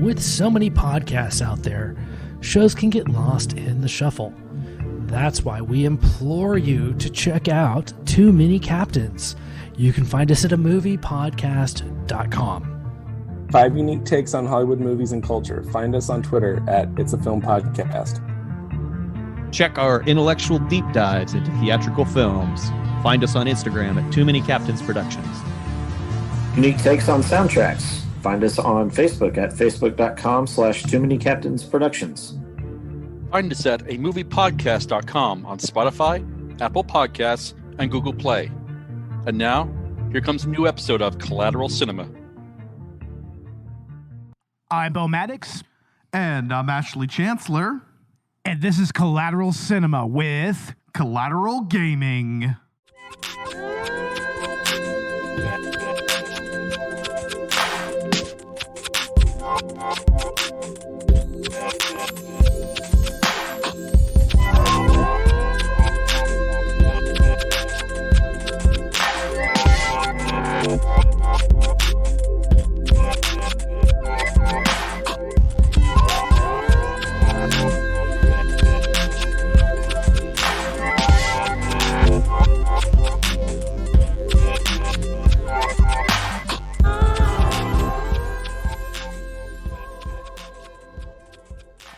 With so many podcasts out there, shows can get lost in the shuffle. That's why we implore you to check out Too Many Captains. You can find us at amoviepodcast.com. 5 unique takes on Hollywood movies and culture. Find us on Twitter at It's a Film Podcast. Check our intellectual deep dives into theatrical films. Find us on Instagram at Too Many Captains Productions. Unique takes on soundtracks. Find us on Facebook at facebook.com/Too Many Captains Productions. Find us at amoviepodcast.com on Spotify, Apple Podcasts, and Google Play. And now, here comes a new episode of Collateral Cinema. I'm Beau Maddox. And I'm Ashley Chancellor. And this is Collateral Cinema with Collateral Gaming.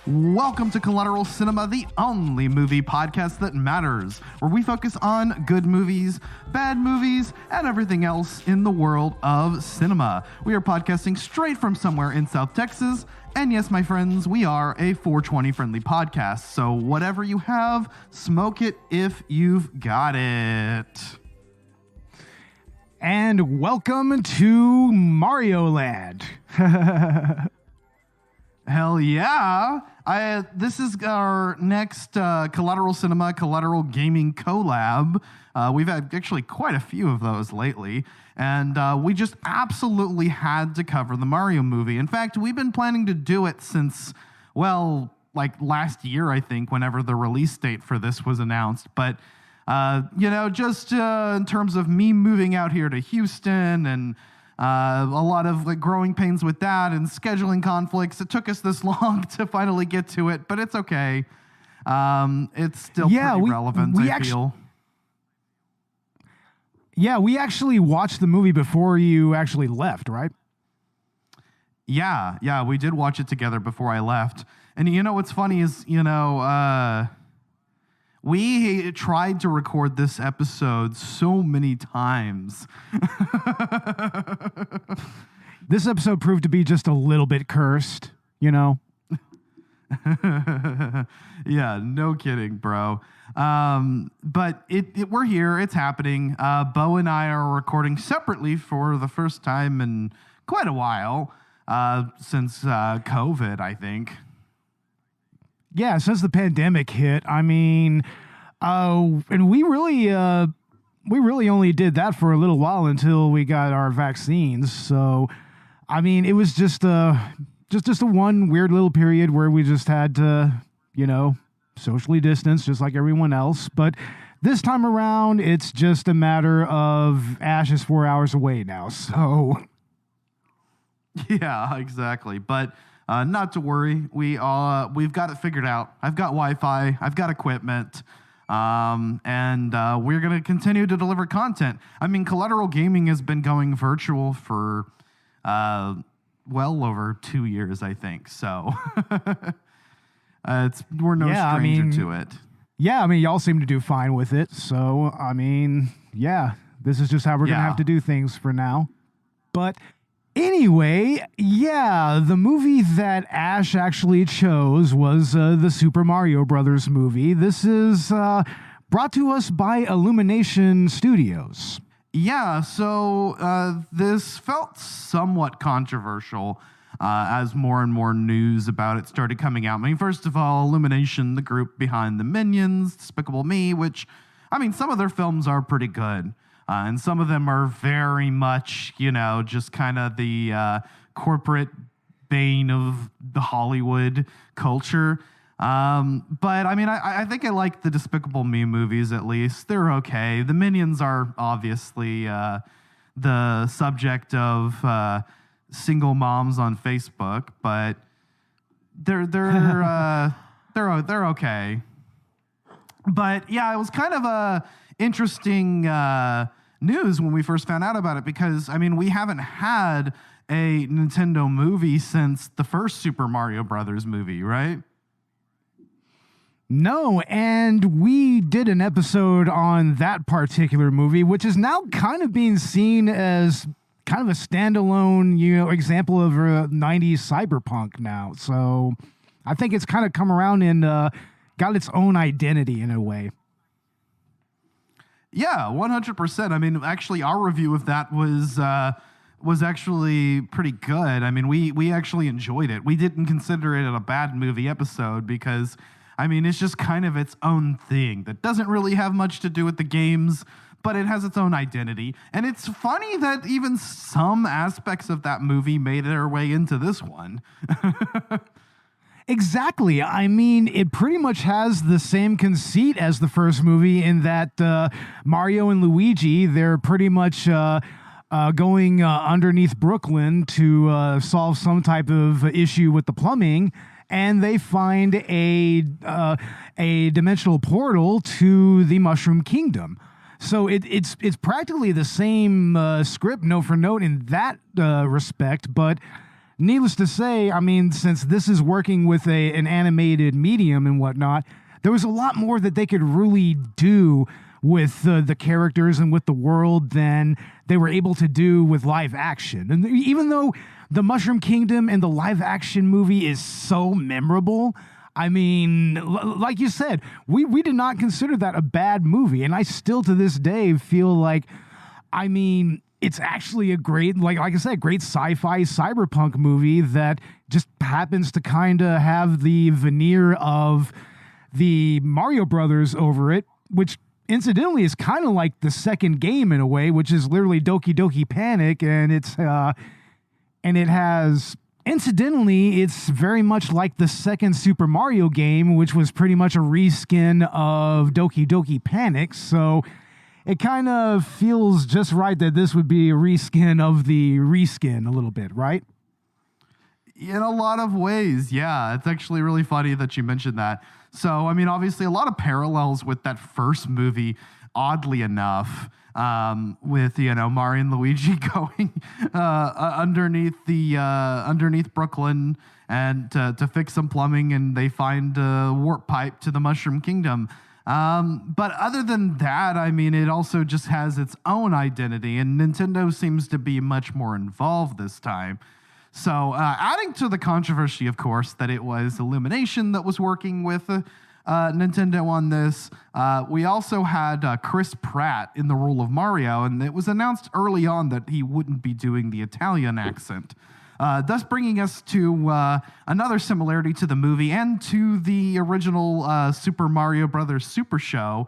Welcome to Collateral Cinema, the only movie podcast that matters, where we focus on good movies, bad movies, and everything else in the world of cinema. We are podcasting straight from somewhere in South Texas, and yes, my friends, we are a 420 friendly podcast, so whatever you have, smoke it if you've got it. And welcome to Mario Land. Hell yeah. This is our next Collateral Cinema, Collateral Gaming collab. We've had actually quite a few of those lately, and we just absolutely had to cover the Mario movie. In fact, we've been planning to do it since, well, like last year, I think, whenever the release date for this was announced. But, just in terms of me moving out here to Houston and a lot of like growing pains with that and scheduling conflicts. It took us this long to finally get to it, but it's okay. It's still pretty relevant, I feel. Yeah, we actually watched the movie before you actually left, right? Yeah, we did watch it together before I left. And you know what's funny is, we tried to record this episode so many times. This episode proved to be just a little bit cursed, Yeah, no kidding, bro. But we're here. It's happening. Beau and I are recording separately for the first time in quite a while, since COVID, I think. Yeah, since the pandemic hit, I mean, and we really only did that for a little while until we got our vaccines. So, I mean, it was just a one weird little period where we just had to, socially distance, just like everyone else. But this time around, it's just a matter of Ash is 4 hours away now. So, yeah, exactly. But not to worry, we've got it figured out. I've got Wi-Fi, I've got equipment, and we're going to continue to deliver content. I mean, Collateral Gaming has been going virtual for well over 2 years, I think. So we're no stranger to it. Yeah, I mean, y'all seem to do fine with it. So, I mean, yeah, this is just how we're going to have to do things for now. But anyway, yeah, the movie that Ash actually chose was the Super Mario Brothers movie. This is brought to us by Illumination Studios. Yeah, so this felt somewhat controversial as more and more news about it started coming out. I mean, first of all, Illumination, the group behind the Minions, Despicable Me, which, I mean, some of their films are pretty good. And some of them are very much, just kind of the corporate bane of the Hollywood culture. But I mean, I think I like the Despicable Me movies at least. They're okay. The Minions are obviously the subject of single moms on Facebook, but they're okay. But yeah, it was kind of a interesting news when we first found out about it, because I mean, we haven't had a Nintendo movie since the first Super Mario Brothers movie, right? No, and we did an episode on that particular movie, which is now kind of being seen as kind of a standalone, example of a 90s cyberpunk now. So I think it's kind of come around and got its own identity in a way. Yeah, 100%. I mean, actually, our review of that was actually pretty good. I mean, we actually enjoyed it. We didn't consider it a bad movie episode because, I mean, it's just kind of its own thing that doesn't really have much to do with the games, but it has its own identity. And it's funny that even some aspects of that movie made their way into this one. Exactly. I mean, it pretty much has the same conceit as the first movie in that Mario and Luigi, they're pretty much going underneath Brooklyn to solve some type of issue with the plumbing, and they find a dimensional portal to the Mushroom Kingdom. So it's practically the same script, note for note, in that respect, but needless to say, I mean, since this is working with an animated medium and whatnot, there was a lot more that they could really do with the characters and with the world than they were able to do with live action. And even though the Mushroom Kingdom and the live action movie is so memorable, I mean, like you said, we did not consider that a bad movie. And I still to this day feel like, I mean, it's actually a great, like I said, great sci-fi cyberpunk movie that just happens to kind of have the veneer of the Mario Brothers over it, which incidentally is kind of like the second game in a way, which is literally Doki Doki Panic, and it's and it has, incidentally, it's very much like the second Super Mario game, which was pretty much a reskin of Doki Doki Panic. So it kind of feels just right that this would be a reskin of the reskin a little bit, right? In a lot of ways, yeah. It's actually really funny that you mentioned that. So, I mean, obviously a lot of parallels with that first movie, oddly enough, with, Mario and Luigi going underneath Brooklyn and to fix some plumbing, and they find a warp pipe to the Mushroom Kingdom. But other than that, I mean, it also just has its own identity, and Nintendo seems to be much more involved this time. So, adding to the controversy, of course, that it was Illumination that was working with Nintendo on this, we also had Chris Pratt in the role of Mario, and it was announced early on that he wouldn't be doing the Italian accent. Thus bringing us to another similarity to the movie and to the original Super Mario Brothers Super Show,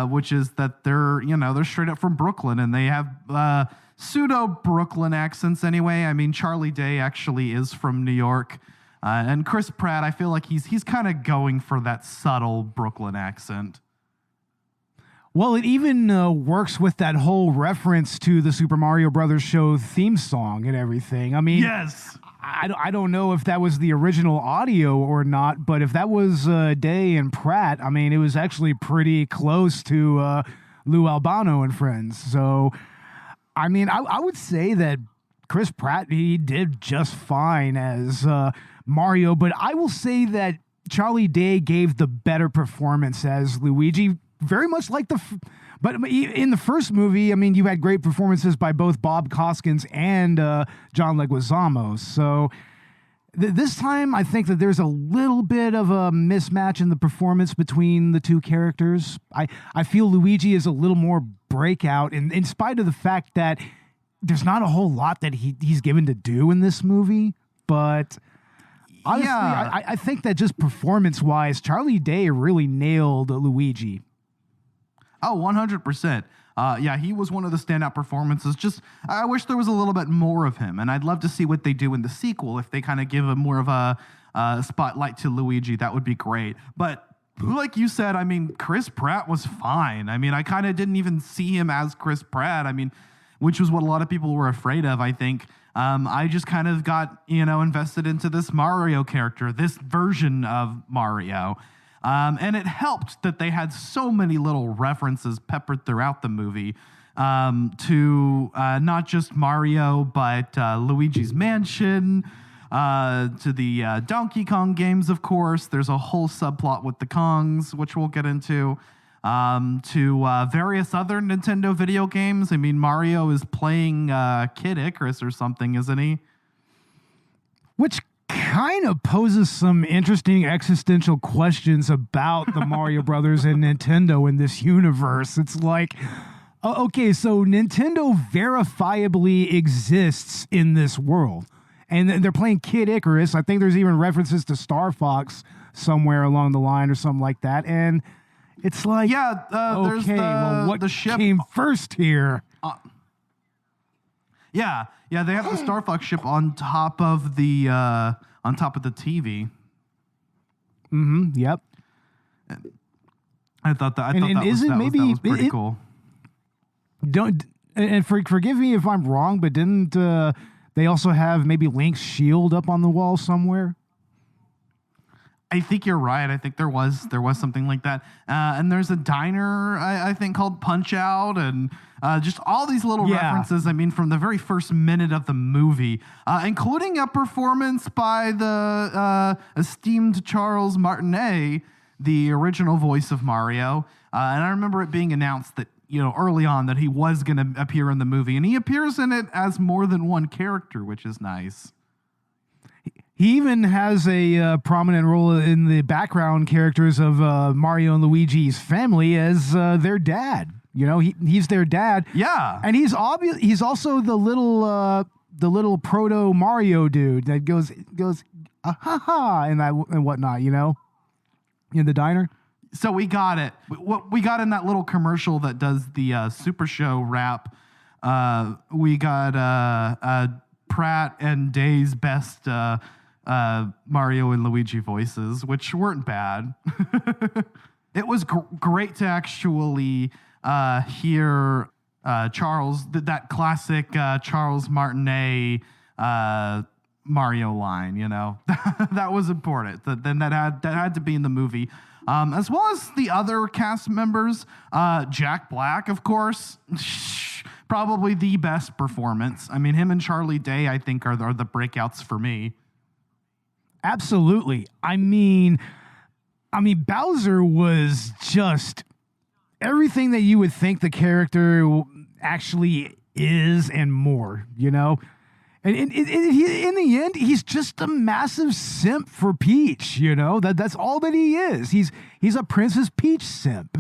which is that they're straight up from Brooklyn, and they have pseudo Brooklyn accents anyway. I mean, Charlie Day actually is from New York, and Chris Pratt, I feel like he's kind of going for that subtle Brooklyn accent. Well, it even works with that whole reference to the Super Mario Brothers show theme song and everything. I mean, yes, I don't know if that was the original audio or not, but if that was Day and Pratt, I mean, it was actually pretty close to Lou Albano and Friends. So, I mean, I would say that Chris Pratt, he did just fine as Mario, but I will say that Charlie Day gave the better performance as Luigi. Very much like but in the first movie, I mean, you had great performances by both Bob Hoskins and John Leguizamo. So this time, I think that there's a little bit of a mismatch in the performance between the two characters. I feel Luigi is a little more breakout, in spite of the fact that there's not a whole lot that he's given to do in this movie. But honestly, yeah. I think that just performance-wise, Charlie Day really nailed Luigi. Oh, 100%. Yeah, he was one of the standout performances. Just, I wish there was a little bit more of him, and I'd love to see what they do in the sequel. If they kind of give him more of a spotlight to Luigi, that would be great. But like you said, I mean, Chris Pratt was fine. I mean, I kind of didn't even see him as Chris Pratt. I mean, which was what a lot of people were afraid of, I think. I just kind of got, invested into this Mario character, this version of Mario. And it helped that they had so many little references peppered throughout the movie to not just Mario, but Luigi's Mansion, to the Donkey Kong games, of course. There's a whole subplot with the Kongs, which we'll get into, to various other Nintendo video games. I mean, Mario is playing Kid Icarus or something, isn't he? Which kind of poses some interesting existential questions about the Mario Brothers and Nintendo in this universe. It's like, okay, so Nintendo verifiably exists in this world, and they're playing Kid Icarus. I think there's even references to Star Fox somewhere along the line or something like that. And it's like, there's what the ship came first here? Yeah, they have the Star Fox ship on top of the TV. Mm-hmm. Yep. I thought that was pretty cool. Forgive me if I'm wrong, but didn't they also have maybe Link's shield up on the wall somewhere? I think you're right. I think there was something like that. And there's a diner, I think, called Punch Out, and just all these little references, I mean, from the very first minute of the movie, including a performance by the esteemed Charles Martinet, the original voice of Mario. And I remember it being announced that, early on that he was going to appear in the movie, and he appears in it as more than one character, which is nice. He even has a prominent role in the background characters of Mario and Luigi's family as their dad. He's their dad. Yeah, and he's also the little proto Mario dude that goes ha ha and whatnot. In the diner. So we got it. What we got in that little commercial that does the Super Show rap. We got Pratt and Day's best Mario and Luigi voices, which weren't bad. It was great to actually hear Charles, that classic Charles Martinet Mario line. That was important. That had to be in the movie, as well as the other cast members. Jack Black, of course. Probably the best performance. I mean, him and Charlie Day, I think, are the breakouts for me. Absolutely. I mean, Bowser was just everything that you would think the character actually is and more, And in the end, he's just a massive simp for Peach, That's all that he is. He's a Princess Peach simp.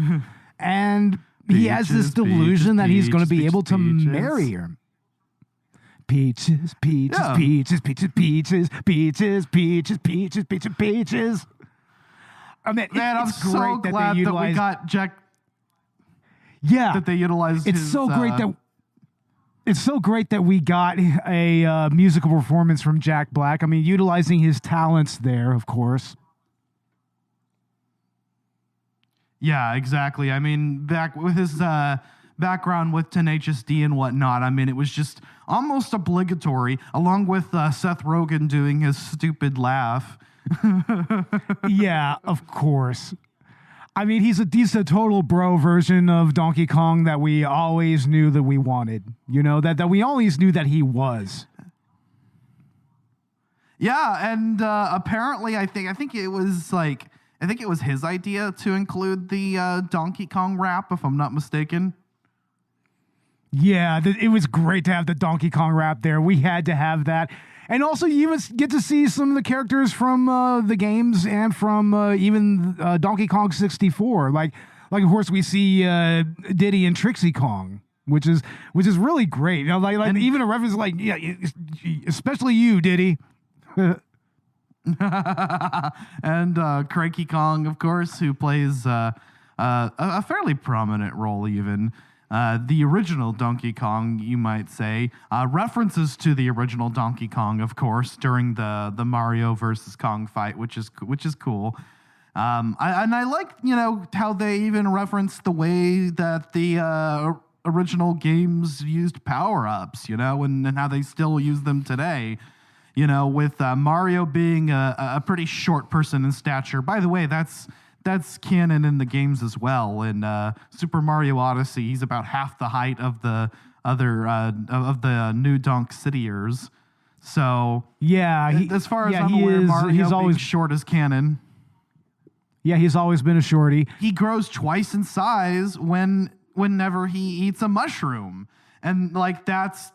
And he has this delusion that he's going to be able to marry her. Peaches, peaches, peaches, peaches, peaches, peaches, peaches, peaches, peaches, peaches. I mean, man, I'm so glad that we got Jack. Yeah, that they utilized. It's so great that we got a musical performance from Jack Black. I mean, utilizing his talents there, of course. Yeah, exactly. I mean, back with his background with Tenacious D and whatnot, I mean, it was just almost obligatory, along with Seth Rogen doing his stupid laugh. Yeah, of course. I mean, he's a total bro version of Donkey Kong that we always knew that we wanted. That we always knew that he was. Yeah, and apparently, I think it was his idea to include the Donkey Kong rap, if I'm not mistaken. Yeah, it was great to have the Donkey Kong rap there. We had to have that. And also, you even get to see some of the characters from the games and from even Donkey Kong 64. Like of course, we see Diddy and Trixie Kong, which is really great. And even a reference like, yeah, especially you, Diddy. And Cranky Kong, of course, who plays a fairly prominent role even. The original Donkey Kong, you might say. References to the original Donkey Kong, of course, during the Mario versus Kong fight, which is cool. I like, how they even reference the way that the original games used power-ups, and how they still use them today. With Mario being a pretty short person in stature. By the way, that's canon in the games as well. In Super Mario Odyssey, he's about half the height of the other of the New Donk Cityers. So yeah, as far as I'm aware, Mario always short as canon. Yeah, he's always been a shorty. He grows twice in size whenever he eats a mushroom. And that's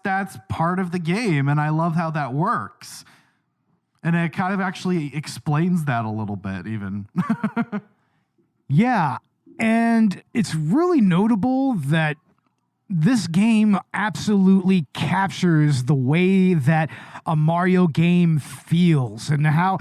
part of the game, and I love how that works. And it kind of actually explains that a little bit, even. Yeah, and it's really notable that this game absolutely captures the way that a Mario game feels, and how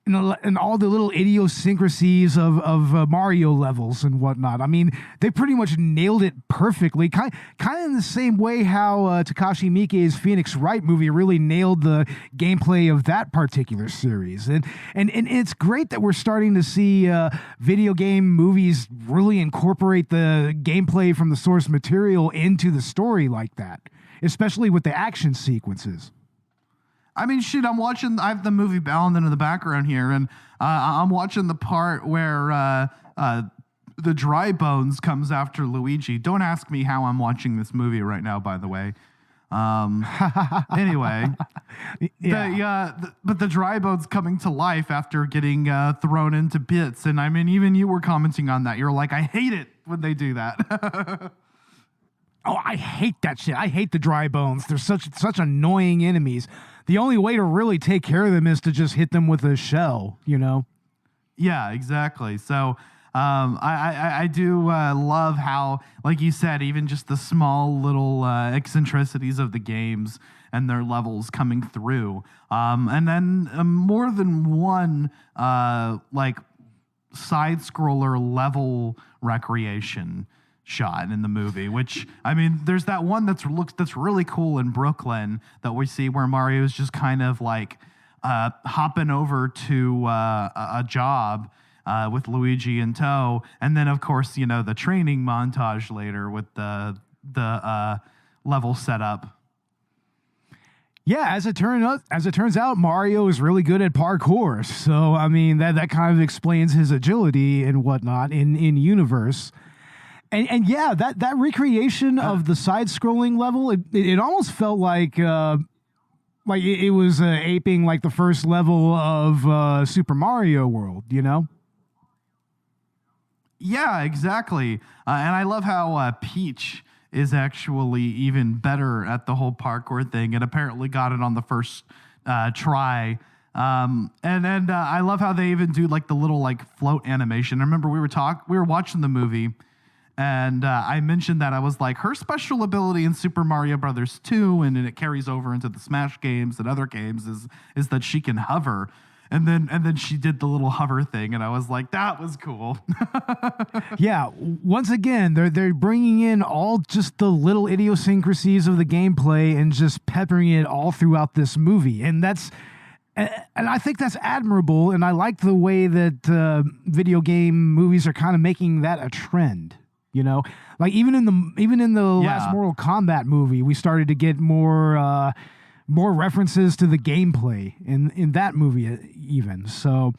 and all the little idiosyncrasies of Mario levels and whatnot. I mean, they pretty much nailed it perfectly. Kind of in the same way how Takashi Miike's Phoenix Wright movie really nailed the gameplay of that particular series. And it's great that we're starting to see video game movies really incorporate the gameplay from the source material into the story like that, especially with the action sequences. I mean, shoot, I have the movie Balland in the background here, and I'm watching the part where the dry bones comes after Luigi. Don't ask me how I'm watching this movie right now, by the way. Anyway, but the dry bones coming to life after getting thrown into bits. And I mean, even you were commenting on that. You're like, I hate it when they do that. Oh, I hate that shit. I hate the dry bones. They're such annoying enemies. The only way to really take care of them is to just hit them with a shell, Yeah, exactly. So I do love how, like you said, even just the small little eccentricities of the games and their levels coming through. And then more than one side-scroller level recreation shot in the movie, which, I mean, there's that one that's really cool in Brooklyn that we see where Mario is just kind of hopping over to a job with Luigi in tow, and then of course the training montage later with the level setup. Yeah, as it turns out, Mario is really good at parkour. So I mean that kind of explains his agility and whatnot in universe. And yeah, that recreation of the side-scrolling level, it almost felt like it was aping like the first level of Super Mario World, Yeah, exactly. And I love how Peach is actually even better at the whole parkour thing, and apparently got it on the first try. And I love how they even do the little float animation. I remember we were watching the movie. And I mentioned that I was like, her special ability in Super Mario Brothers 2, and it carries over into the Smash games and other games, is that she can hover. And then she did the little hover thing, and I was like, that was cool. Yeah, once again, they're bringing in all just the little idiosyncrasies of the gameplay and just peppering it all throughout this movie, and I think that's admirable. And I like the way that video game movies are kind of making that a trend. Even in the last Mortal Kombat movie, we started to get more references to the gameplay in that movie even. So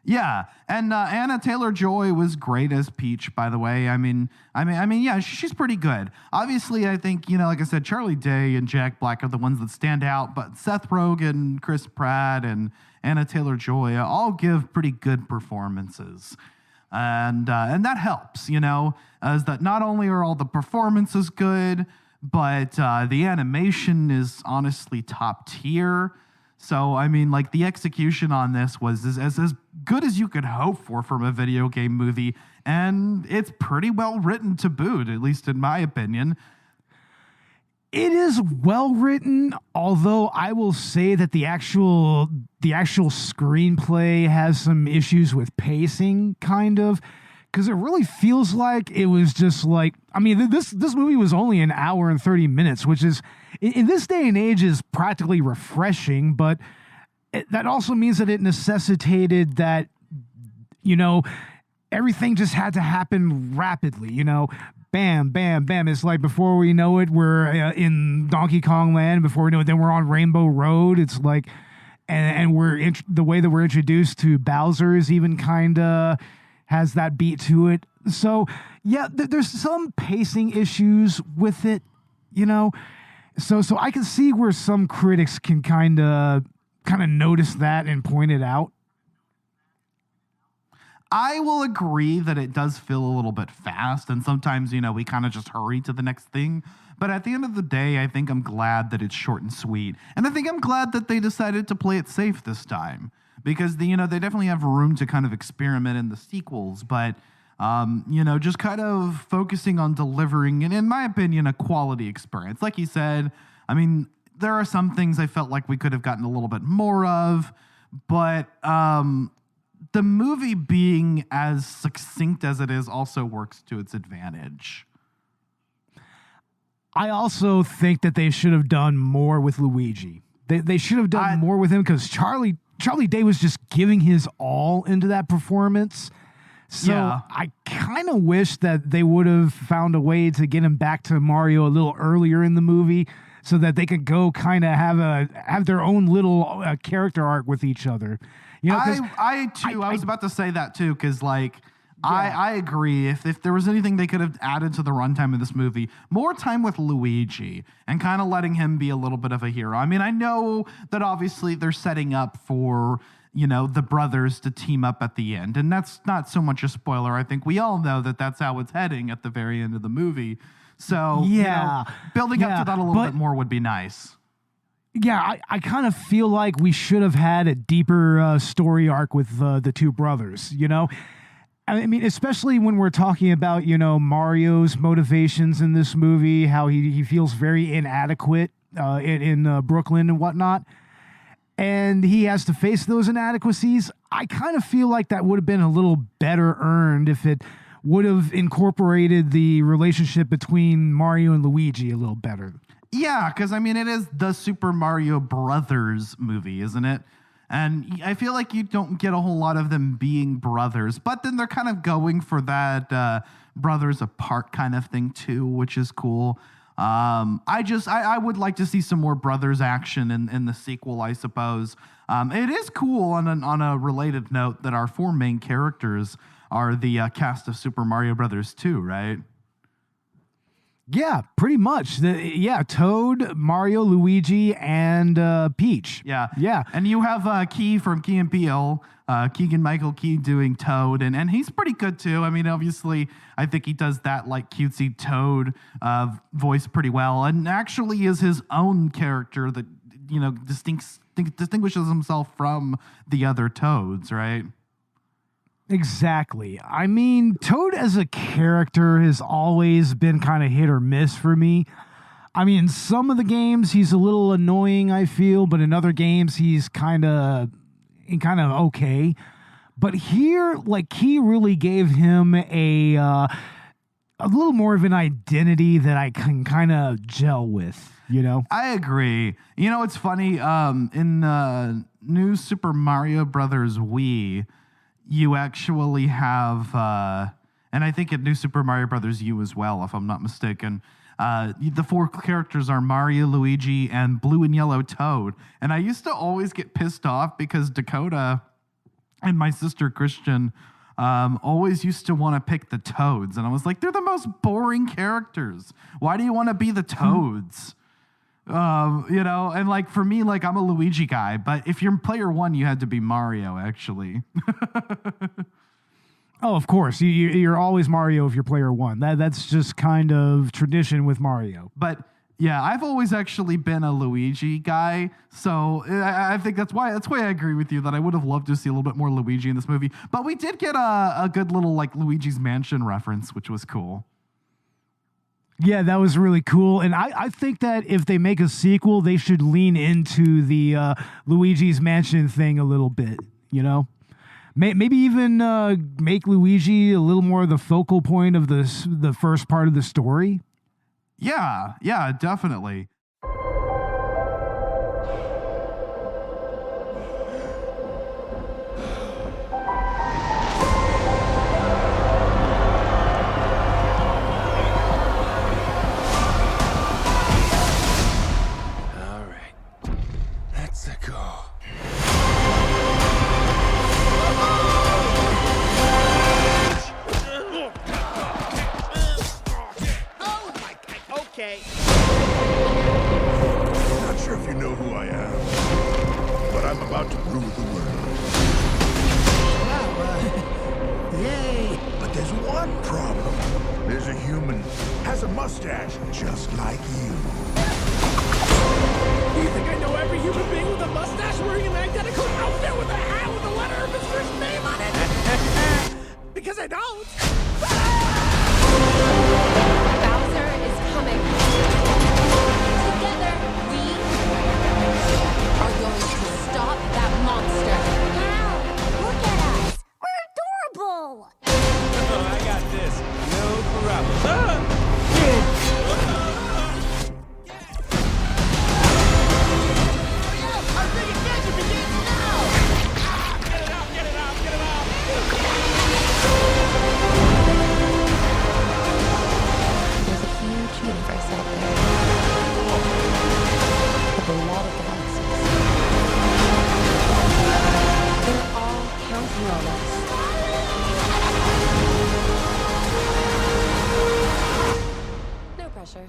yeah, and Anya Taylor-Joy was great as Peach, by the way. I mean, yeah, she's pretty good. Obviously, I think like I said, Charlie Day and Jack Black are the ones that stand out, but Seth Rogen, Chris Pratt, and Anya Taylor-Joy all give pretty good performances. And that helps, as that not only are all the performances good, but the animation is honestly top tier. So, I mean, the execution on this was as good as you could hope for from a video game movie, and it's pretty well written to boot, at least in my opinion. It is well written, although I will say that the actual screenplay has some issues with pacing, kind of, because it really feels like it was just this movie was only an hour and 30 minutes, which is in this day and age is practically refreshing, but that also means that it necessitated that everything just had to happen rapidly, you know. Bam, bam, bam. It's like before we know it, we're in Donkey Kong Land. Before we know it, then we're on Rainbow Road. It's like, and the way that we're introduced to Bowser is even kind of has that beat to it. So yeah, there's some pacing issues with it, you know. So I can see where some critics can kind of notice that and point it out. I will agree that it does feel a little bit fast, and sometimes, you know, we kind of just hurry to the next thing. But at the end of the day, I think I'm glad that it's short and sweet. And I think I'm glad that they decided to play it safe this time. Because, they definitely have room to kind of experiment in the sequels. But, just kind of focusing on delivering, and in my opinion, a quality experience. Like you said, I mean, there are some things I felt like we could have gotten a little bit more of. But the movie being as succinct as it is also works to its advantage. I also think that they should have done more with Luigi. They should have done more with him because Charlie Day was just giving his all into that performance. So yeah. I kind of wish that they would have found a way to get him back to Mario a little earlier in the movie so that they could go kind of have their own little character arc with each other. You know, I was about to say that too, because I agree. If there was anything they could have added to the runtime of this movie, more time with Luigi and kind of letting him be a little bit of a hero. I mean, I know that obviously they're setting up for, the brothers to team up at the end, and that's not so much a spoiler. I think we all know that that's how it's heading at the very end of the movie. So building up to that a little bit more would be nice. Yeah, I kind of feel like we should have had a deeper story arc with the two brothers, you know? I mean, especially when we're talking about, Mario's motivations in this movie, how he feels very inadequate in Brooklyn and whatnot, and he has to face those inadequacies. I kind of feel like that would have been a little better earned if it would have incorporated the relationship between Mario and Luigi a little better. Yeah, because, I mean, it is the Super Mario Brothers movie, isn't it? And I feel like you don't get a whole lot of them being brothers, but then they're kind of going for that brothers apart kind of thing, too, which is cool. I would like to see some more brothers action in the sequel, I suppose. It is cool on a related note that our four main characters are the cast of Super Mario Brothers 2, right? Yeah, pretty much. Toad, Mario, Luigi, and Peach. Yeah. And you have Key from Key and Peele, Keegan-Michael Key doing Toad, and he's pretty good too. I mean, obviously, I think he does that like cutesy Toad voice pretty well, and actually is his own character that distinguishes himself from the other Toads, right? Exactly. I mean, Toad as a character has always been kind of hit or miss for me. I mean, in some of the games, he's a little annoying, I feel, but in other games, he's kind of okay. But here, like, he really gave him a little more of an identity that I can kind of gel with, you know? I agree. You know, it's funny. In New Super Mario Brothers Wii, you actually have, and I think at New Super Mario Brothers U as well, if I'm not mistaken, the four characters are Mario, Luigi, and Blue and Yellow Toad. And I used to always get pissed off because Dakota and my sister Christian always used to want to pick the Toads. And I was like, they're the most boring characters. Why do you want to be the Toads? And like for me, like I'm a Luigi guy, but if you're player one, you had to be Mario, actually. Oh, of course. You're always Mario if you're player one. That's just kind of tradition with Mario. But yeah, I've always actually been a Luigi guy, so I think that's why I agree with you that I would have loved to see a little bit more Luigi in this movie. But we did get a good little like Luigi's Mansion reference, which was cool. Yeah, that was really cool. And I think that if they make a sequel, they should lean into the Luigi's Mansion thing a little bit, you know? Maybe even make Luigi a little more the focal point of the first part of the story. Yeah, definitely. Setsuko. Oh my God. Okay. Not sure if you know who I am, but I'm about to rule the world. Wow, yay. But there's one problem. There's a human, has a mustache, just like you. Do you think I know every human being with a mustache wearing an identical outfit with a hat with the letter of his first name on it? Because I don't. Bowser is coming. Together, we are going to stop that monster. Wow, look at us. We're adorable. Oh, I got this. No problem. Our big adventure begins now. Get it out, get it out, get it out. There's a huge universe out there. With a lot of galaxies. They're all counting on us. No pressure.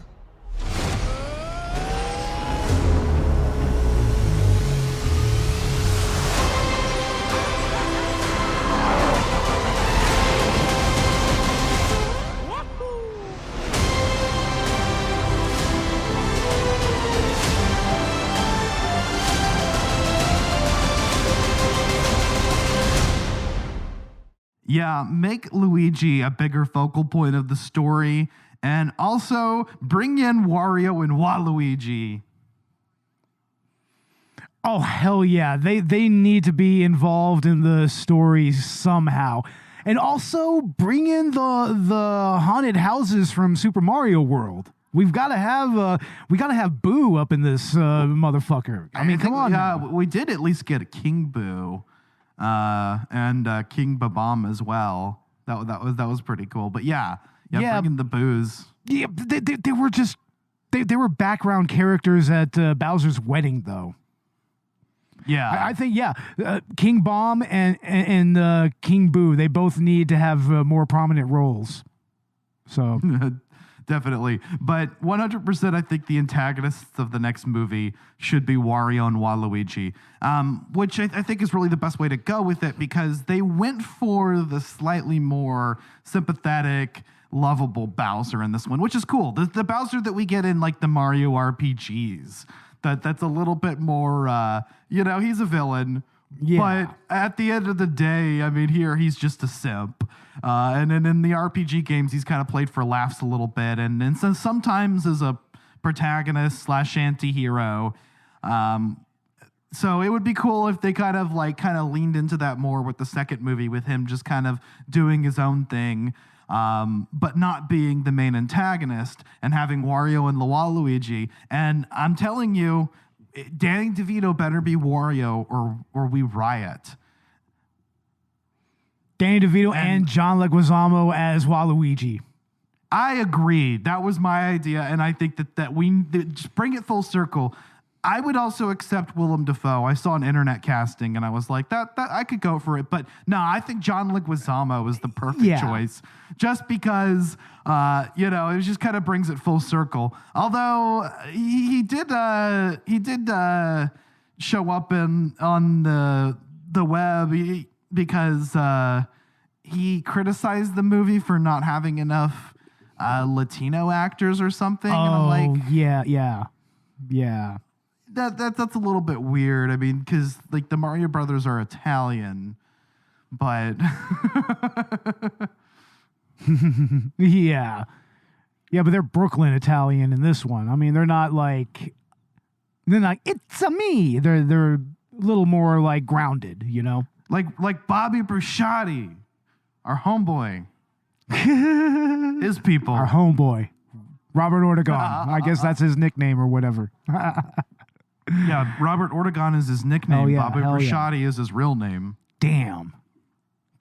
Yeah, make Luigi a bigger focal point of the story, and also bring in Wario and Waluigi. Oh, hell yeah. They need to be involved in the story somehow. And also bring in the haunted houses from Super Mario World. We've got to have Boo up in this motherfucker. I mean, come on. Yeah, now. we did at least get a King Boo and King Babam as well. That was pretty cool. But yeah, bringing the Boos. Yeah, they were just they were background characters at Bowser's wedding, though. Yeah, I think King Bomb and King Boo, they both need to have more prominent roles. So definitely. But 100%, I think the antagonists of the next movie should be Wario and Waluigi, which I think is really the best way to go with it, because they went for the slightly more sympathetic, lovable Bowser in this one, which is cool. The Bowser that we get in like the Mario RPGs. That's a little bit more, he's a villain. Yeah. But at the end of the day, I mean, here he's just a simp. And then in the RPG games, he's kind of played for laughs a little bit. And so sometimes as a protagonist / anti-hero. So it would be cool if they kind of leaned into that more with the second movie, with him just kind of doing his own thing. But not being the main antagonist, and having Wario and Waluigi. And I'm telling you, Danny DeVito better be Wario or we riot. Danny DeVito and John Leguizamo as Waluigi. I agree. That was my idea, and I think that we just bring it full circle. I would also accept Willem Dafoe. I saw an internet casting, and I was like, that I could go for it. But no, I think John Leguizamo is the perfect choice, just because it just kind of brings it full circle. Although he did show up on the web because he criticized the movie for not having enough Latino actors or something. Oh, and I'm like, yeah. That's a little bit weird. I mean, because like the Mario Brothers are Italian, but yeah, but they're Brooklyn Italian in this one. I mean, they're not like it's a me. They're a little more like grounded, like Bobby Brusciati, our homeboy, his people, our homeboy, Robert Ortegon. I guess that's his nickname or whatever. Yeah, Robert Ortegon is his nickname. Oh, yeah, Bobby Brusciati is his real name. Damn.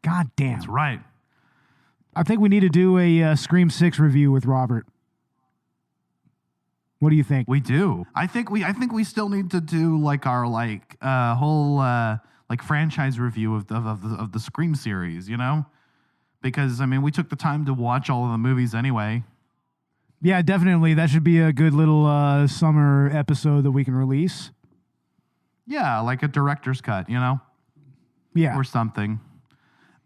God damn. That's right. I think we need to do a Scream 6 review with Robert. What do you think? We do. I think we still need to do like our whole like franchise review of the Scream series, you know? Because I mean, we took the time to watch all of the movies anyway. Yeah, definitely. That should be a good little summer episode that we can release. Yeah, like a director's cut, you know? Yeah. Or something.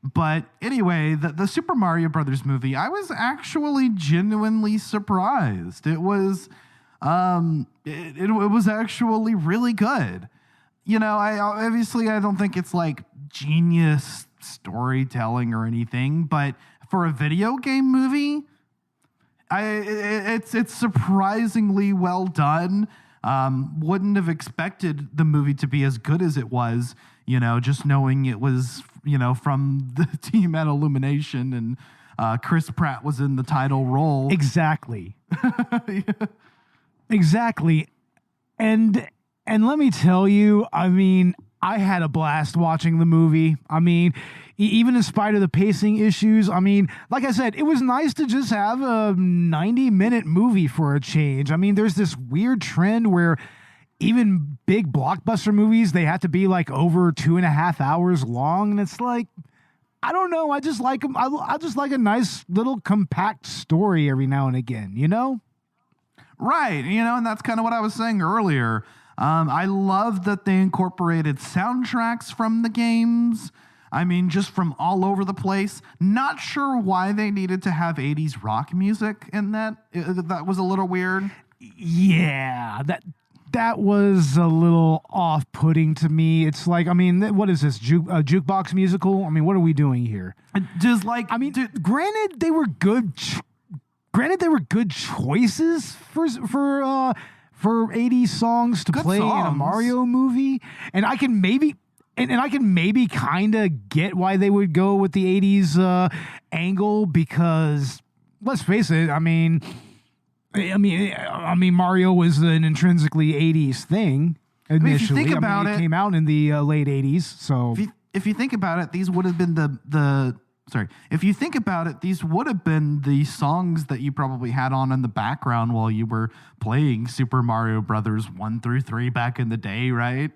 But anyway, the Super Mario Brothers movie, I was actually genuinely surprised. It was it was actually really good. You know, I don't think it's like genius storytelling or anything, but for a video game movie, it's surprisingly well done. Wouldn't have expected the movie to be as good as it was, you know, just knowing it was, you know, from the team at Illumination and Chris Pratt was in the title role. Exactly. Exactly. And let me tell you, I mean, I had a blast watching the movie. I mean, even in spite of the pacing issues, I mean, like I said, it was nice to just have a 90-minute movie for a change. I mean, there's this weird trend where even big blockbuster movies, they have to be like over 2.5 hours long. And it's like, I don't know. I just like them. I just like a nice little compact story every now and again, you know? Right. You know, and that's kind of what I was saying earlier. I love that they incorporated soundtracks from the games. I mean, just from all over the place. Not sure why they needed to have 80s rock music in that. That was a little weird. Yeah, that was a little off-putting to me. It's like, I mean, what is this, jukebox musical? I mean, what are we doing here? Just like, I mean, granted, they were good. Granted, they were good choices for 80s songs to play in a Mario movie, and I can maybe. And I can maybe kind of get why they would go with the 80s angle, because let's face it, I mean, Mario was an intrinsically 80s thing initially. If you think about it came out in the late 80s. So if you think about it, these would have been if you think about it, these would have been the songs that you probably had on in the background while you were playing Super Mario Brothers 1 through 3 back in the day, right?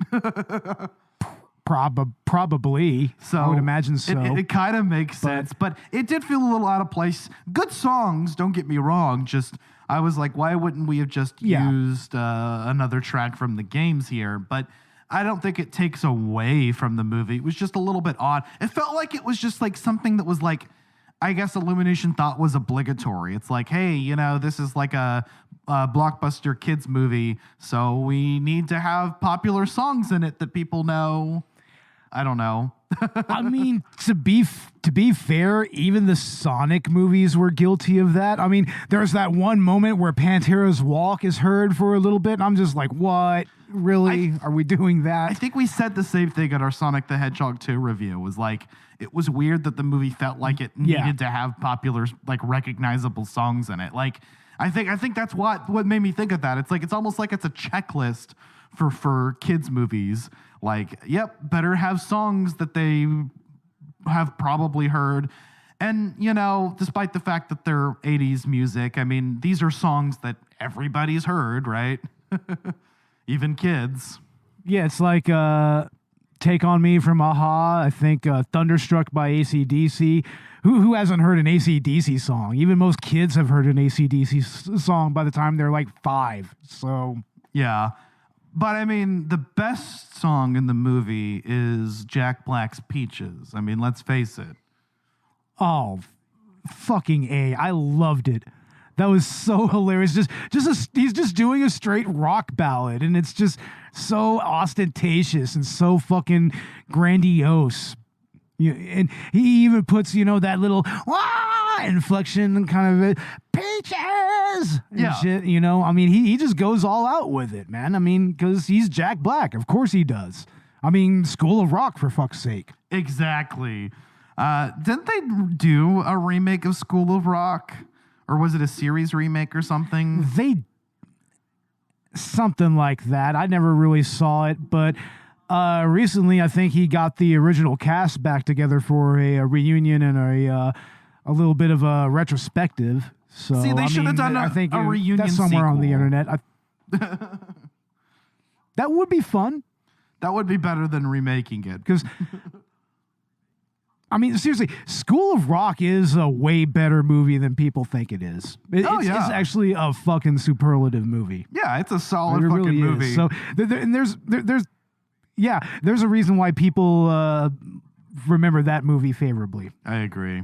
Probably. So I would imagine so. It kind of makes sense, but it did feel a little out of place. Good songs, don't get me wrong. Just I was like, why wouldn't we have just used another track from the games here? But I don't think it takes away from the movie. It was just a little bit odd. It felt like it was just like something that was like, I guess Illumination thought was obligatory. It's like, hey, you know, this is like a blockbuster kids movie, so we need to have popular songs in it that people know. I don't know. I mean, to be fair, even the Sonic movies were guilty of that. I mean, there's that one moment where Pantera's Walk is heard for a little bit, and I'm just like, what? Really? Are we doing that? I think we said the same thing at our Sonic the Hedgehog 2 review. Was like, it was weird that the movie felt like it needed to have popular, like, recognizable songs in it. Like, I think that's what made me think of that. It's like, it's almost like it's a checklist for kids movies. Like, yep, better have songs that they have probably heard. And, you know, despite the fact that they're 80s music, I mean, these are songs that everybody's heard, right? Even kids. Yeah, it's like Take On Me from a-ha. I think Thunderstruck by AC/DC. Who hasn't heard an AC/DC song? Even most kids have heard an AC/DC song by the time they're like 5. So, yeah. But, I mean, the best song in the movie is Jack Black's Peaches. I mean, let's face it. Oh, fucking A. I loved it. That was so hilarious. He's just doing a straight rock ballad, and it's just so ostentatious and so fucking grandiose. And he even puts, you know, that little inflection and kind of peaches and shit, you know. I mean, he just goes all out with it, man. I mean, because he's Jack Black. Of course he does. I mean, School of Rock, for fuck's sake. Exactly. Didn't they do a remake of School of Rock? Or was it a series remake or something? Something like that. I never really saw it, but recently I think he got the original cast back together for a reunion and a little bit of a retrospective. So See, they should have done I think a reunion that's somewhere on the sequel. internet. That would be fun. That would be better than remaking it. Because, I mean, seriously, School of Rock is a way better movie than people think it is. It's actually a fucking superlative movie. Yeah, it's a solid It fucking really movie. is. So, there's a reason why people remember that movie favorably. I agree.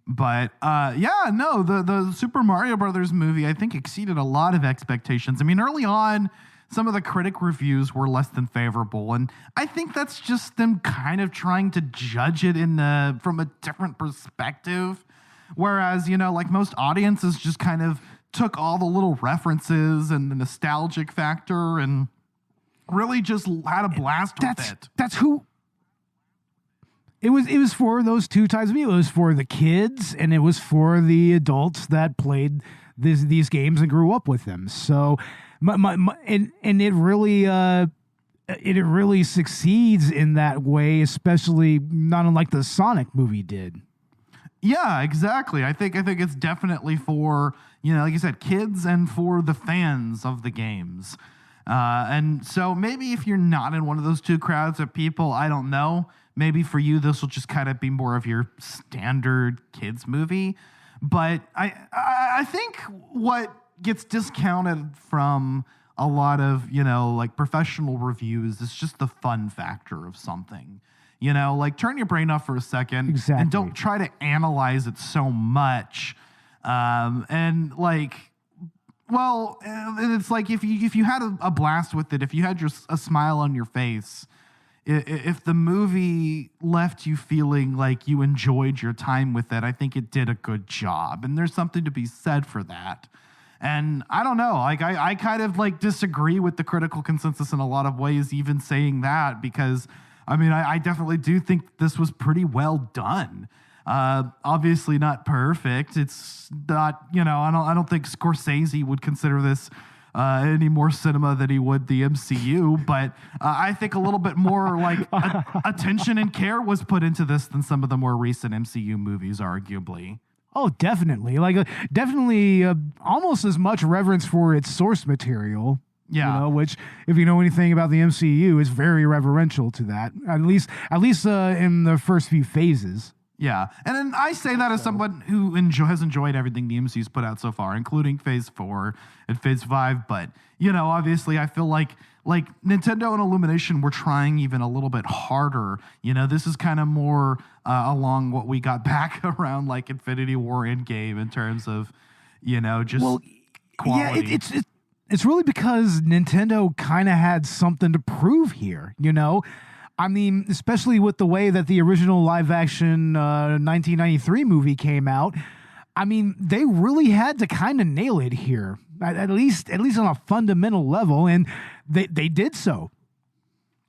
But the Super Mario Brothers movie, I think, exceeded a lot of expectations. I mean, early on, some of the critic reviews were less than favorable, and I think that's just them kind of trying to judge it from a different perspective. Whereas, like most audiences just kind of took all the little references and the nostalgic factor and really just had a blast with it. That's who. It was for those two types of people. It was for the kids, and it was for the adults that played these games and grew up with them. So, and it really succeeds in that way, especially not unlike the Sonic movie did. Yeah, exactly. I think it's definitely for, like you said, kids and for the fans of the games. And so maybe if you're not in one of those two crowds of people, I don't know. Maybe for you, this will just kind of be more of your standard kids movie. But I think what gets discounted from a lot of, professional reviews is just the fun factor of something. Turn your brain off for a second and don't try to analyze it so much. And it's like if you had a blast with it, if you had a smile on your face, if the movie left you feeling like you enjoyed your time with it, I think it did a good job. And there's something to be said for that. And I don't know, I kind of disagree with the critical consensus in a lot of ways, even saying that, because I definitely do think this was pretty well done. Obviously not perfect. It's not, I don't think Scorsese would consider this any more cinema than he would the MCU, but I think a little bit more attention and care was put into this than some of the more recent MCU movies, arguably. Oh, definitely. Definitely almost as much reverence for its source material. Yeah. Which, if you know anything about the MCU, is very reverential to that, at least in the first few phases. Yeah, and then I say that as someone who has enjoyed everything the MCU's put out so far, including Phase 4 and Phase 5. But, obviously I feel like Nintendo and Illumination were trying even a little bit harder. This is kind of more along what we got back around Infinity War Endgame in terms of, just quality. Yeah, it's really because Nintendo kind of had something to prove here, especially with the way that the original live-action 1993 movie came out. They really had to kind of nail it here, at least on a fundamental level, and they did so.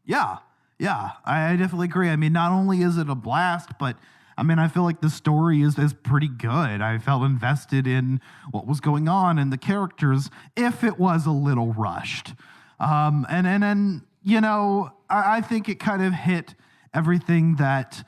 Yeah, I definitely agree. Not only is it a blast, but I feel like the story is pretty good. I felt invested in what was going on and the characters, if it was a little rushed. I think it kind of hit everything that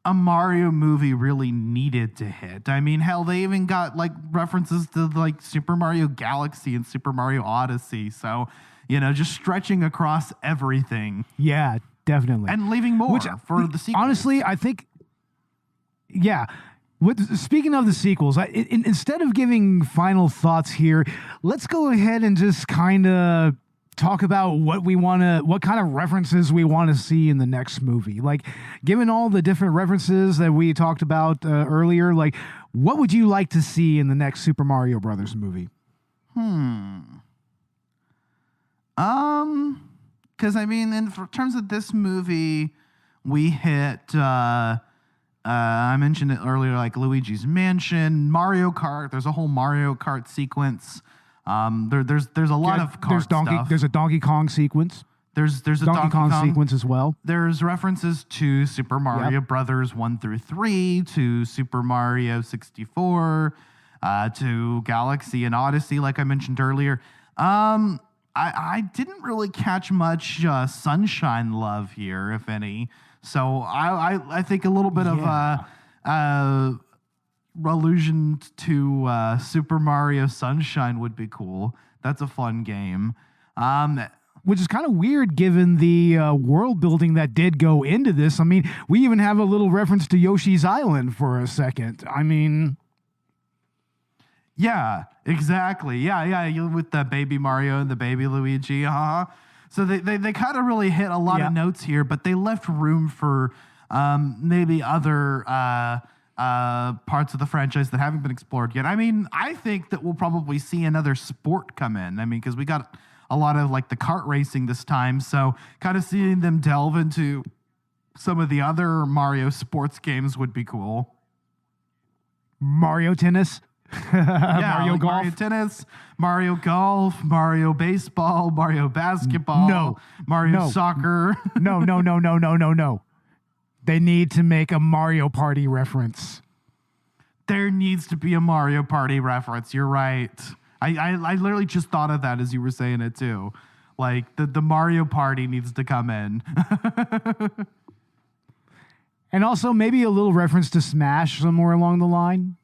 a Mario movie really needed to hit. Hell, they even got references to Super Mario Galaxy and Super Mario Odyssey. So, just stretching across everything. Yeah, definitely. And leaving more for the sequels. Honestly, I think, speaking of the sequels, instead of giving final thoughts here, let's go ahead and just kind of talk about what kind of references we want to see in the next movie. Given all the different references that we talked about earlier, what would you like to see in the next Super Mario Brothers movie? Because in terms of this movie, we hit. I mentioned it earlier, Luigi's Mansion, Mario Kart. There's a whole Mario Kart sequence. There's a lot of kart stuff. There's a Donkey Kong sequence. There's a Donkey Kong sequence as well. There's references to Super Mario Brothers 1 through 3, to Super Mario 64, to Galaxy and Odyssey, like I mentioned earlier. I didn't really catch much Sunshine love here, if any. So I think a little bit of allusion to Super Mario Sunshine would be cool. That's a fun game. Which is kind of weird given the world building that did go into this. I mean, we even have a little reference to Yoshi's Island for a second. I mean... Yeah, exactly. Yeah, with the baby Mario and the baby Luigi. So they kind of really hit a lot of notes here, but they left room for maybe other parts of the franchise that haven't been explored yet. I mean, I think that we'll probably see another sport come in. I mean, because we got a lot of like the kart racing this time, so kind of seeing them delve into some of the other Mario sports games would be cool. Mario Tennis. Mario like Golf, Mario Tennis, Mario Golf, Mario Baseball, Mario Basketball, Mario Soccer. No. They need to make a Mario Party reference. There needs to be a Mario Party reference. You're right. I literally just thought of that as you were saying it too. Like the Mario Party needs to come in. And also maybe a little reference to Smash somewhere along the line.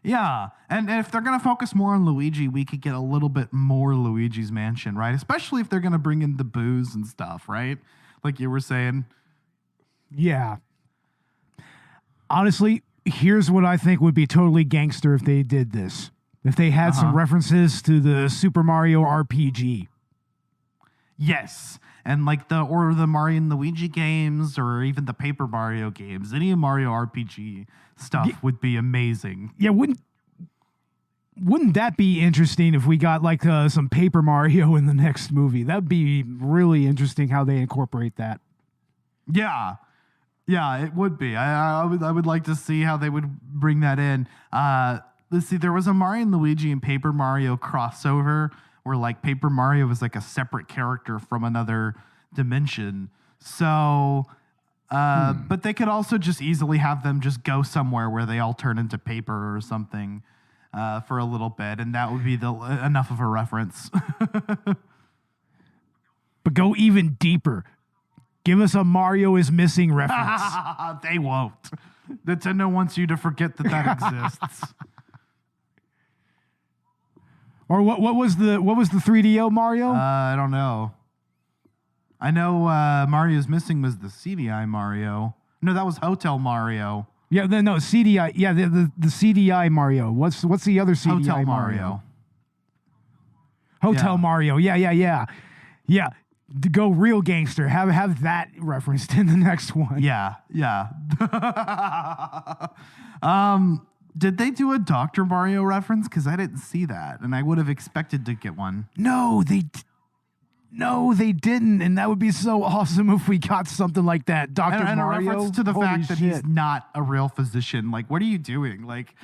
Yeah, and if they're going to focus more on Luigi, we could get a little bit more Luigi's Mansion, right? Especially if they're going to bring in the booze and stuff, right? Like you were saying. Yeah. Honestly, here's what I think would be totally gangster if they did this. If they had some references to the Super Mario RPG. Yes. And like the Mario and Luigi games or even the Paper Mario games, any Mario RPG stuff would be amazing. Yeah, wouldn't that be interesting if we got like some Paper Mario in the next movie? That'd be really interesting how they incorporate that. Yeah, it would be. I would like to see how they would bring that in. Let's see, there was a Mario and Luigi and Paper Mario crossover where like Paper Mario was like a separate character from another dimension. So, but they could also just easily have them just go somewhere where they all turn into paper or something for a little bit, and that would be enough of a reference. But go even deeper. Give us a Mario is missing reference. They won't. Nintendo wants you to forget that exists. Or what was the 3DO Mario? I don't know. I know Mario's Missing was the CDI Mario. No, that was Hotel Mario. Yeah, no, CDI. Yeah, the CDI Mario. What's the other CDI Hotel Mario? Hotel Mario. Yeah. To go real gangster. Have that referenced in the next one. Yeah. Did they do a Dr. Mario reference? Because I didn't see that, and I would have expected to get one. No, they didn't, and that would be so awesome if we got something like that. Dr. And Mario, a reference to the fact that he's not a real physician. Like, what are you doing? Like,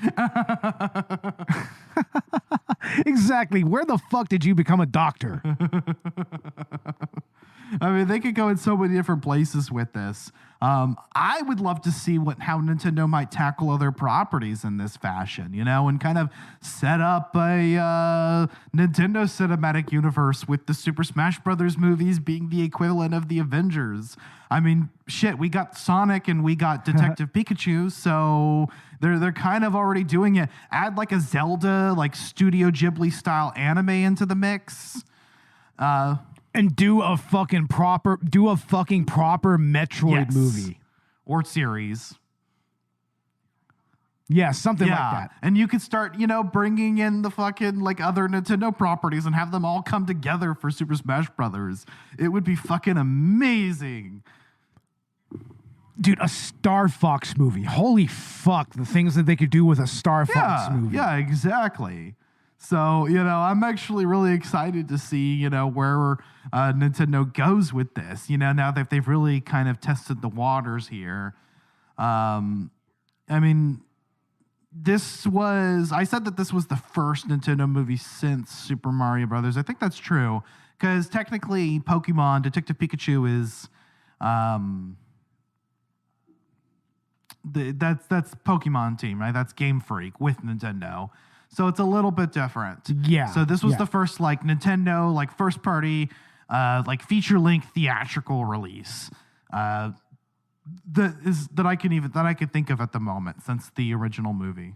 exactly. Where the fuck did you become a doctor? I mean, they could go in so many different places with this. I would love to see how Nintendo might tackle other properties in this fashion, and kind of set up a Nintendo cinematic universe with the Super Smash Brothers movies being the equivalent of the Avengers. I mean, shit, we got Sonic and we got Detective Pikachu, so they're kind of already doing it. Add like a Zelda, like Studio Ghibli style anime into the mix. And do a fucking proper Metroid movie or series. Yeah, something like that. And you could start, bringing in the fucking like other Nintendo properties and have them all come together for Super Smash Brothers. It would be fucking amazing. Dude, a Star Fox movie. Holy fuck, the things that they could do with a Star Fox movie. Yeah, exactly. So, I'm actually really excited to see, where Nintendo goes with this, now that they've really kind of tested the waters here. I mean, I said that this was the first Nintendo movie since Super Mario Brothers. I think that's true, because technically Pokemon Detective Pikachu is, that's Pokemon team, right? That's Game Freak with Nintendo. So it's a little bit different. Yeah. So this was the first like Nintendo like first party like feature length theatrical release. that I can think of at the moment since the original movie.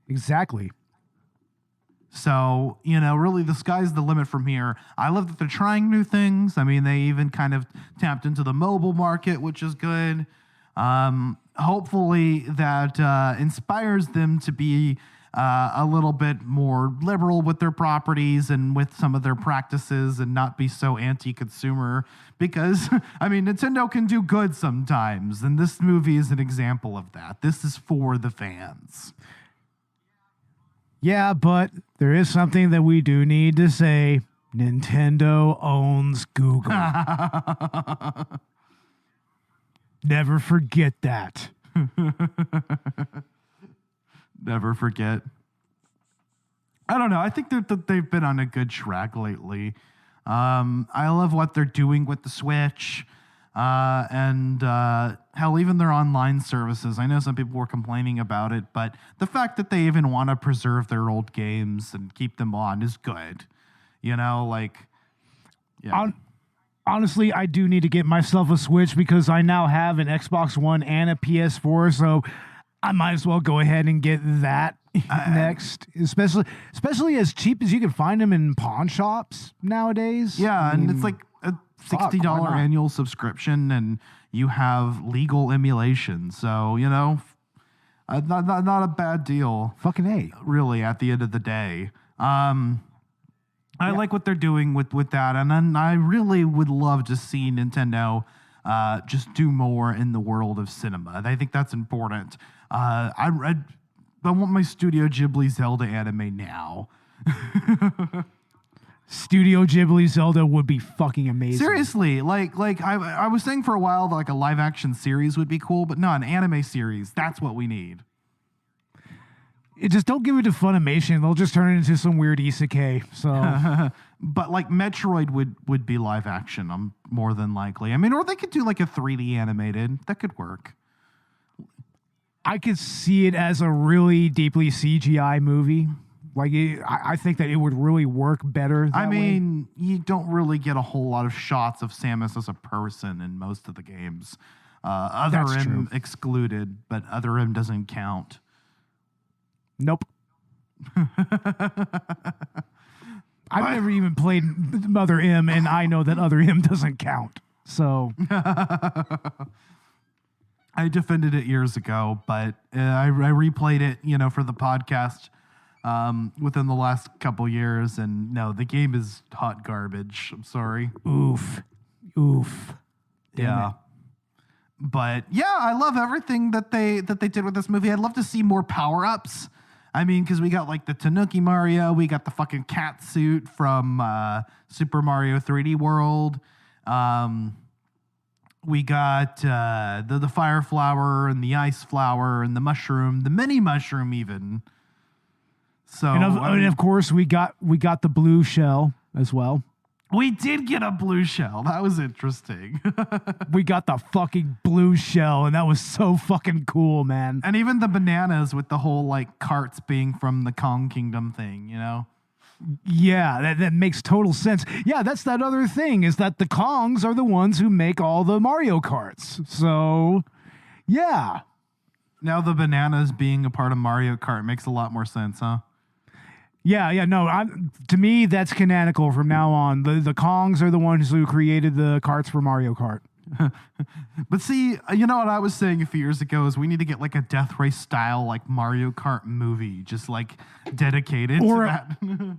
Exactly. So, really the sky's the limit from here. I love that they're trying new things. I mean, they even kind of tapped into the mobile market, which is good. Hopefully that inspires them to be a little bit more liberal with their properties and with some of their practices and not be so anti-consumer because, I mean, Nintendo can do good sometimes, and this movie is an example of that. This is for the fans. Yeah, but there is something that we do need to say. Nintendo owns Google. Never forget that. Never forget. I don't know. I think that they've been on a good track lately. I love what they're doing with the Switch. And hell, even their online services. I know some people were complaining about it, but the fact that they even want to preserve their old games and keep them on is good. Yeah. Honestly, I do need to get myself a Switch because I now have an Xbox One and a PS4, so I might as well go ahead and get that next, especially as cheap as you can find them in pawn shops nowadays. Yeah, and it's like a $60 annual subscription, and you have legal emulation. So, not a bad deal. Fucking A. Really, at the end of the day. I like what they're doing with that, and then I really would love to see Nintendo just do more in the world of cinema. I think that's important. I want my Studio Ghibli Zelda anime now. Studio Ghibli Zelda would be fucking amazing. Seriously, I was saying for a while that like a live action series would be cool, but no, an anime series, that's what we need. Just don't give it to Funimation. They'll just turn it into some weird isekai. So, but like Metroid would be live action, more than likely. I mean, or they could do like a 3D animated. That could work. I could see it as a really deeply CGI movie. Like, I think that it would really work better that way. You don't really get a whole lot of shots of Samus as a person in most of the games. Other M excluded, but Other M doesn't count. Nope. I've never even played Mother M, and I know that Other M doesn't count. So I defended it years ago, but I replayed it, for the podcast within the last couple years, and no, the game is hot garbage. I'm sorry. Oof. Yeah. But yeah, I love everything that they did with this movie. I'd love to see more power-ups. I mean, because we got like the Tanuki Mario, we got the fucking cat suit from Super Mario 3D World. We got the fire flower and the ice flower and the mushroom, the mini mushroom even. So and of course we got the blue shell as well. We did get a blue shell. That was interesting. We got the fucking blue shell, and that was so fucking cool, man. And even the bananas with the whole like carts being from the Kong Kingdom thing, Yeah, that makes total sense. Yeah, that's that other thing, is that the Kongs are the ones who make all the Mario Karts. So, yeah. Now the bananas being a part of Mario Kart makes a lot more sense, huh? Yeah, no, to me, that's canonical from now on. The Kongs are the ones who created the carts for Mario Kart. But see, what I was saying a few years ago is we need to get like a Death Race style like Mario Kart movie, just like dedicated to that.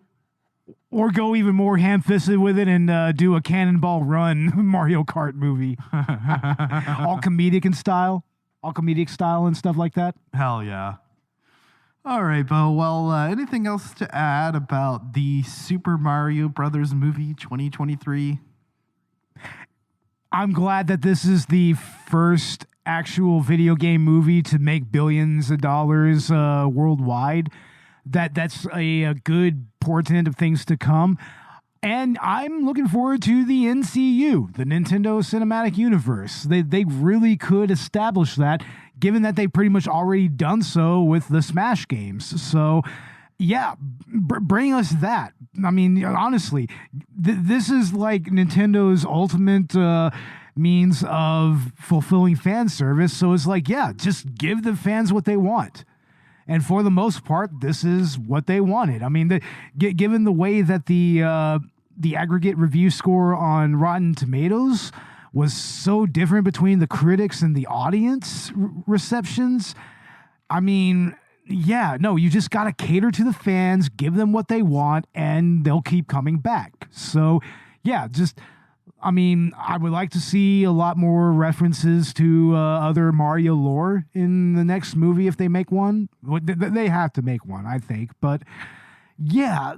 Or go even more ham-fisted with it and do a Cannonball Run Mario Kart movie. all comedic style and stuff like that. Hell yeah. All right, Beau. Well, anything else to add about the Super Mario Brothers movie 2023? I'm glad that this is the first actual video game movie to make billions of dollars worldwide. That's a good portent of things to come. And I'm looking forward to the NCU, the Nintendo Cinematic Universe. They really could establish that, given that they pretty much already done so with the Smash games. So, yeah, bring us that. I mean, honestly, this is like Nintendo's ultimate means of fulfilling fan service. So it's like, yeah, just give the fans what they want. And for the most part, this is what they wanted. I mean, given the way that the aggregate review score on Rotten Tomatoes was so different between the critics and the audience receptions, I mean, yeah, no, you just got to cater to the fans, give them what they want, and they'll keep coming back. So, yeah, I mean, I would like to see a lot more references to other Mario lore in the next movie if they make one. They have to make one, I think. But, yeah,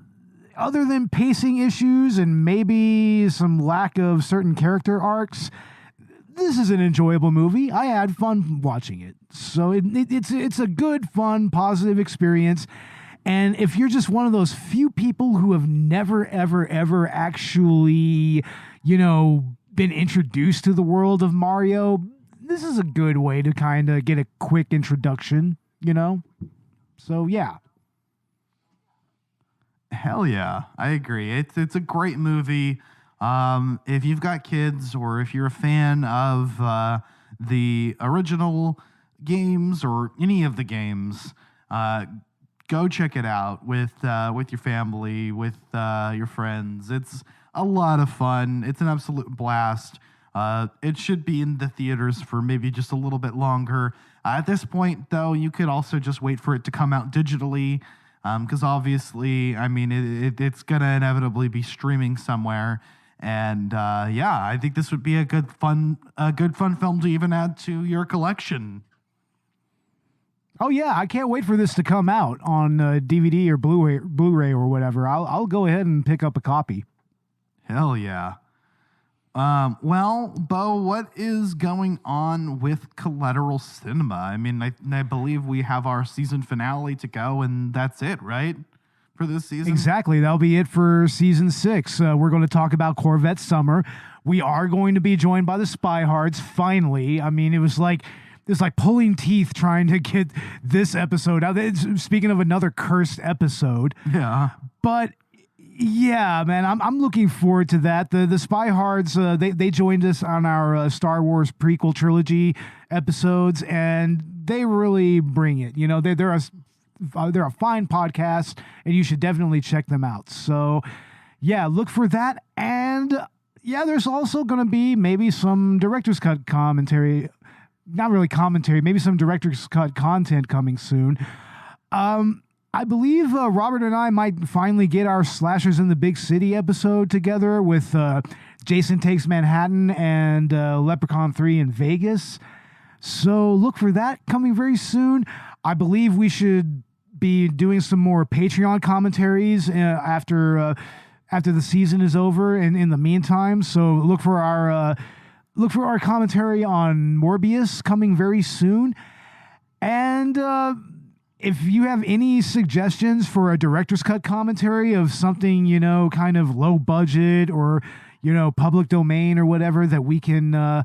other than pacing issues and maybe some lack of certain character arcs, this is an enjoyable movie. I had fun watching it. So it's a good, fun, positive experience. And if you're just one of those few people who have never, ever, ever actually, been introduced to the world of Mario, this is a good way to kind of get a quick introduction, So, yeah. Hell yeah, I agree. It's a great movie. If you've got kids or if you're a fan of the original games or any of the games, go check it out with your family, with your friends. It's a lot of fun. It's an absolute blast. It should be in the theaters for maybe just a little bit longer. At this point, though, you could also just wait for it to come out digitally. Because obviously, I mean, it's going to inevitably be streaming somewhere. And I think this would be a good fun film to even add to your collection. Oh, yeah, I can't wait for this to come out on DVD or Blu-ray or whatever. I'll go ahead and pick up a copy. Hell yeah. Well, Beau, what is going on with Collateral Cinema? I mean, I believe we have our season finale to go, and that's it, right? For this season? Exactly. That'll be it for season 6. We're going to talk about Corvette Summer. We are going to be joined by the Spy Hards, finally. I mean, it's like pulling teeth trying to get this episode out. Speaking of another cursed episode. Yeah. But yeah, man, I'm looking forward to that. The Spy Hards, they joined us on our Star Wars prequel trilogy episodes, and they really bring it. They're a fine podcast, and you should definitely check them out. So, yeah, look for that. And yeah, there's also going to be maybe some director's cut commentary. Not really commentary, maybe some director's cut content coming soon. I believe Robert and I might finally get our Slashers in the Big City episode together with Jason Takes Manhattan and Leprechaun 3 in Vegas. So look for that coming very soon. I believe we should be doing some more Patreon commentaries after the season is over and in the meantime. So look for our commentary on Morbius coming very soon. And if you have any suggestions for a director's cut commentary of something, kind of low budget or, public domain or whatever that we can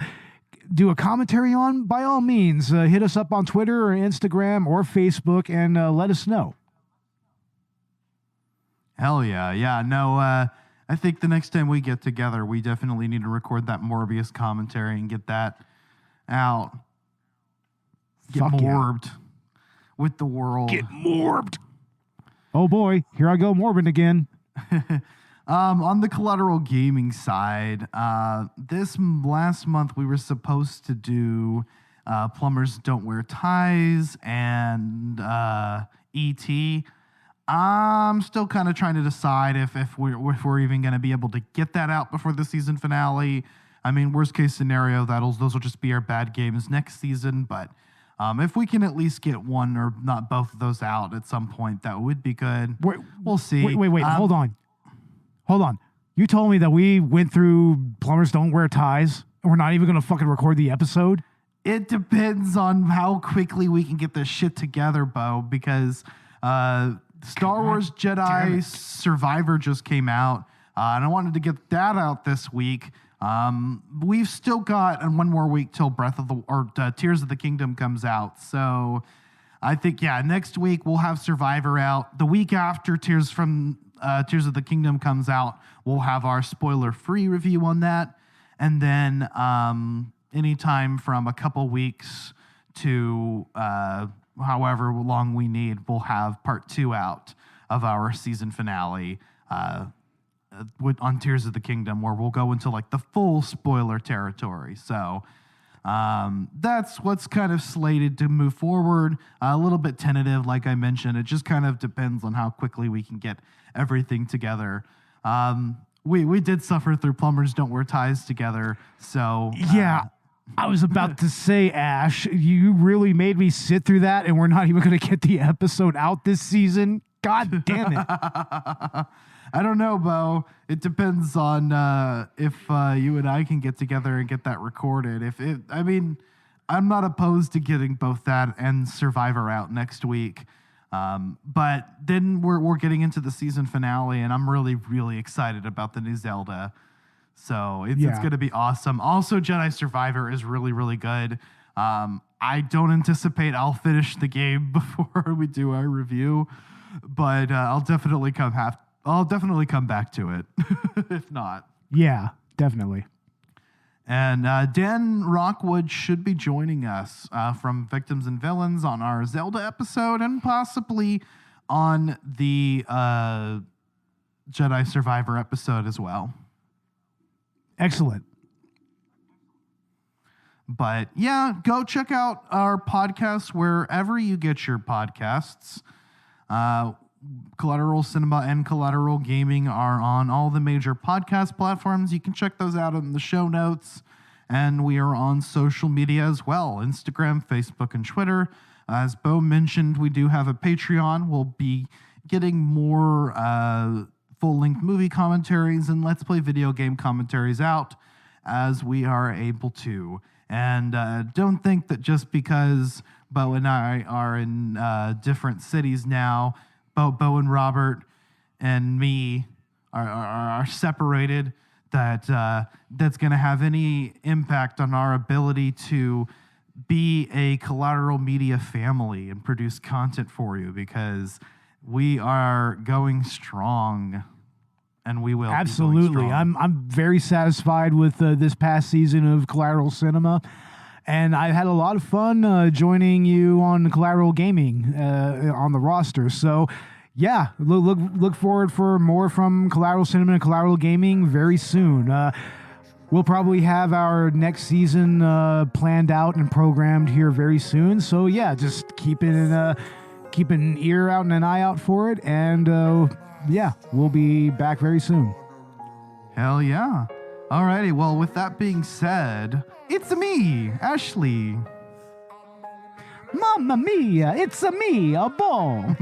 do a commentary on, by all means, hit us up on Twitter or Instagram or Facebook and let us know. Hell yeah. Yeah, no, I think the next time we get together, we definitely need to record that Morbius commentary and get that out. Get morbed. Yeah. With the world. Get morbed. Oh boy, here I go morbing again. On the Collateral Gaming side, this last month we were supposed to do Plumbers Don't Wear Ties and E.T. I'm still kind of trying to decide if we're even going to be able to get that out before the season finale. I mean, worst case scenario, those will just be our bad games next season, but if we can at least get one or not both of those out at some point, that would be good. We'll see. Wait. Hold on. You told me that we went through Plumbers Don't Wear Ties and we're not even going to fucking record the episode? It depends on how quickly we can get this shit together, Beau, because Star Wars Jedi Survivor just came out, and I wanted to get that out this week. We've still got one more week till Tears of the Kingdom comes out. So I think, next week we'll have Survivor out. The week after Tears of the Kingdom comes out, we'll have our spoiler-free review on that. And then anytime from a couple weeks to however long we need, we'll have part 2 out of our season finale on Tears of the Kingdom, where we'll go into like the full spoiler territory. So that's what's kind of slated to move forward. A little bit tentative, like I mentioned. It just kind of depends on how quickly we can get everything together. We did suffer through Plumbers Don't Wear Ties together, so... Yeah, I was about to say, Ash, you really made me sit through that, and we're not even going to get the episode out this season. God damn it. I don't know, Beau. It depends on if you and I can get together and get that recorded. I'm not opposed to getting both that and Survivor out next week. But then we're getting into the season finale, and I'm really, really excited about the new Zelda. So it's going to be awesome. Also, Jedi Survivor is really, really good. I don't anticipate I'll finish the game before we do our review, but I'll definitely come back to it if not. Yeah, definitely. And Dan Rockwood should be joining us from Victims and Villains on our Zelda episode, and possibly on the Jedi Survivor episode as well. Excellent. But yeah, go check out our podcast wherever you get your podcasts. Collateral Cinema and Collateral Gaming are on all the major podcast platforms. You can check those out in the show notes. And we are on social media as well, Instagram, Facebook, and Twitter. As Beau mentioned, we do have a Patreon. We'll be getting more full-length movie commentaries and Let's Play video game commentaries out as we are able to. And don't think that just because Beau and I are in different cities now, Beau and Robert and me are separated, that's going to have any impact on our ability to be a Collateral Media family and produce content for you, because we are going strong, and we will. Absolutely. I'm very satisfied with this past season of Collateral Cinema, and I had a lot of fun joining you on Collateral Gaming on the roster. So yeah, look forward for more from Collateral Cinema and Collateral Gaming very soon. We'll probably have our next season planned out and programmed here very soon. So yeah, just keep an ear out and an eye out for it. And yeah, we'll be back very soon. Hell yeah. Alrighty, well, with that being said, it's me, Ashley. Mamma mia, it's me, a ball.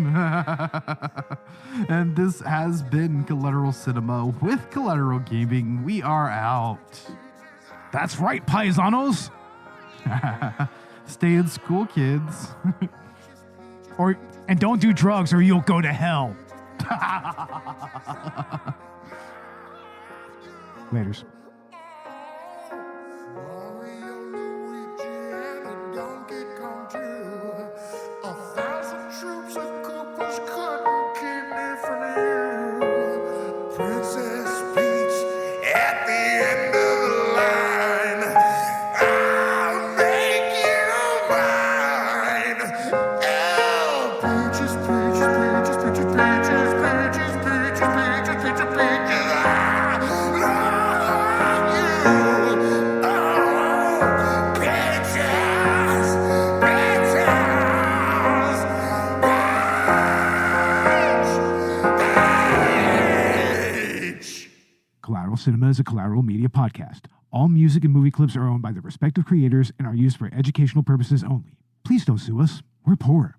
And this has been Collateral Cinema with Collateral Gaming. We are out. That's right, paisanos. Stay in school, kids. And don't do drugs or you'll go to hell. Laters. Collateral Cinema is a Collateral Media podcast. All music and movie clips are owned by their respective creators and are used for educational purposes only. Please don't sue us. We're poor.